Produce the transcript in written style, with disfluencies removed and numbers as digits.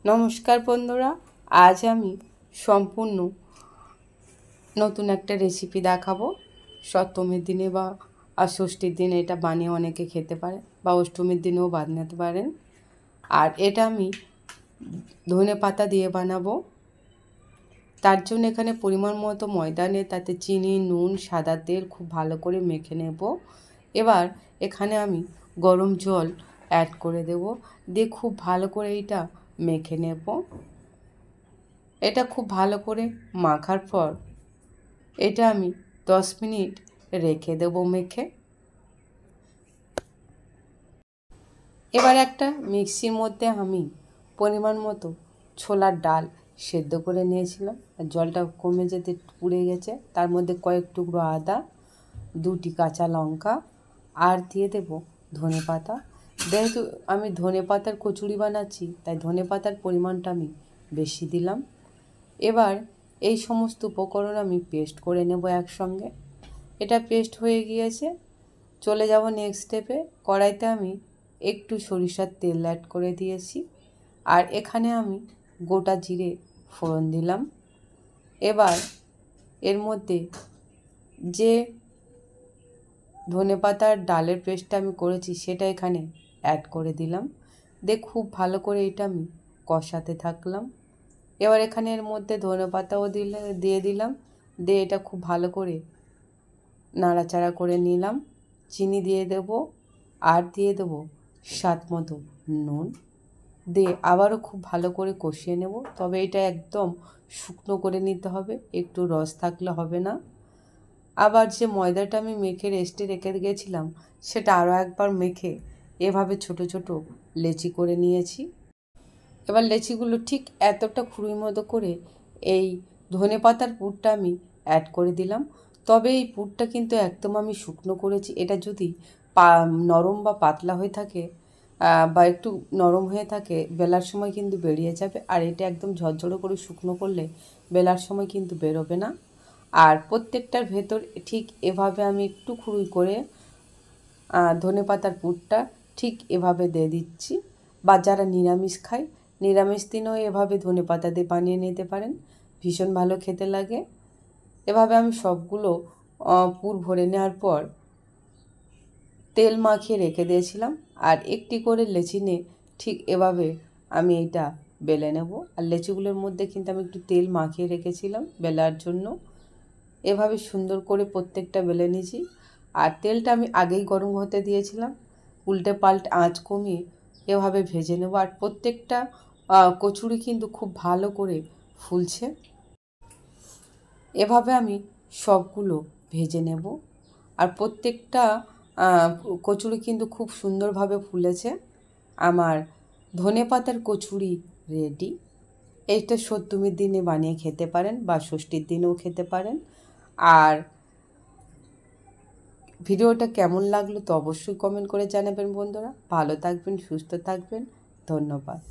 নমস্কার বন্ধুরা, আজ আমি সম্পূর্ণ নতুন একটা রেসিপি দেখাবো। সপ্তমীর দিনে বা ষষ্ঠীর দিনে এটা বানিয়ে অনেকে খেতে পারে, বা অষ্টমীর দিনেও বানাতে পারেন। আর এটা আমি ধনে পাতা দিয়ে বানাবো। তার জন্য এখানে পরিমাণ মতো ময়দা নিয়ে তাতে চিনি, নুন, সাদা তেল খুব ভালো করে মেখে নেব। এবার এখানে আমি গরম জল অ্যাড করে দেব, দিয়ে খুব ভালো করে এটা মেখে নেব। এটা খুব ভালো করে মাখার পর এটা আমি 10 মিনিট রেখে দেব মেখে। এবার একটা মিক্সির মধ্যে আমি পরিমাণ মতো ছোলার ডাল সেদ্ধ করে নিয়েছিলাম, জলটা কমে যেতে পুড়ে গেছে। তার মধ্যে কয়েক টুকরো আদা, 2টি কাঁচা লঙ্কা, আর দিয়ে দেব ধনে পাতা। যেহেতু আমি ধনে পাতার কচুরি বানাচ্ছি, তাই ধনে পাতার পরিমাণটা আমি বেশি দিলাম। এবার এই সমস্ত উপকরণ আমি পেস্ট করে নেব একসঙ্গে। এটা পেস্ট হয়ে গিয়েছে, চলে যাব নেক্সট স্টেপে। কড়াইতে আমি একটু সরিষার তেল অ্যাড করে দিয়েছি, আর এখানে আমি গোটা জিরে ফোড়ন দিলাম। এবার এর মধ্যে যে ধনেপাতার ডালের পেস্টটা আমি করেছি সেটা এখানে অ্যাড করে দিলাম, দিয়ে খুব ভালো করে এটা আমি কষাতে থাকলাম। এবার এখানে এর মধ্যে ধনেপাতাও দিয়ে দিলাম, দিয়ে এটা খুব ভালো করে নাড়াচাড়া করে নিলাম। চিনি দিয়ে দেব, আর দিয়ে দেব স্বাদ মতো নুন, দিয়ে আবারও খুব ভালো করে কষিয়ে নেব। তবে এটা একদম শুকনো করে নিতে হবে, একটু রস থাকলে হবে না। আবার যে ময়দাটা আমি মেখে রেস্টে রেখে গেছিলাম সেটা আরও একবার মেখে এভাবে ছোট ছোট লেচি করে নিয়েছি। এবার লেচিগুলো ঠিক এতটা খুঁড়ির মতো করে এই ধনে পাতার পুরটা আমি অ্যাড করে দিলাম। তবে এই পুরটা কিন্তু একদম আমি শুকনো করেছি। এটা যদি নরম বা পাতলা হয়ে থাকে বা একটু নরম হয়ে থাকে, বেলার সময় কিন্তু বেরিয়ে যাবে। আর এটা একদম ঝরঝরে করে শুকনো করলে বেলার সময় কিন্তু বেরোবে না। আর প্রত্যেকটার ভেতর ঠিক এভাবে আমি একটু খুঁড়ি করে ধনে পাতার পুরটা ঠিক এভাবে দিয়ে দিচ্ছি। বা যারা নিরামিষ খায়, নিরামিষ দিনেও এভাবে ধনে পাতা দিয়ে বানিয়ে নিতে পারেন, ভীষণ ভালো খেতে লাগে। এভাবে আমি সবগুলো পুর ভরে নেওয়ার পর তেল মাখিয়ে রেখে দিয়েছিলাম। আর একটি করে লেচি নিয়ে ঠিক এভাবে আমি এটা বেলে নেব। আর লেচিগুলোর মধ্যে কিন্তু আমি একটু তেল মাখিয়ে রেখেছিলাম বেলার জন্য। এভাবে সুন্দর করে প্রত্যেকটা বেলে নিয়েছি। আর তেলটা আমি আগেই গরম হতে দিয়েছিলাম, উল্টে পাল্টে আঁচ কমিয়ে এভাবে ভেজে নেব। আর প্রত্যেকটা কচুরি কিন্তু খুব ভালো করে ফুলছে। এভাবে আমি সবগুলো ভেজে নেব। আর প্রত্যেকটা কচুরি কিন্তু খুব সুন্দরভাবে ফুলেছে। আমার ধনেপাতার কচুরি রেডি। এইটা সপ্তমীর দিনে বানিয়ে খেতে পারেন বা ষষ্ঠীর দিনেও খেতে পারেন। আর ভিডিওটা কেমন লাগলো তো অবশ্যই কমেন্ট করে জানাবেন বন্ধুরা। ভালো থাকবেন, সুস্থ থাকবেন, ধন্যবাদ।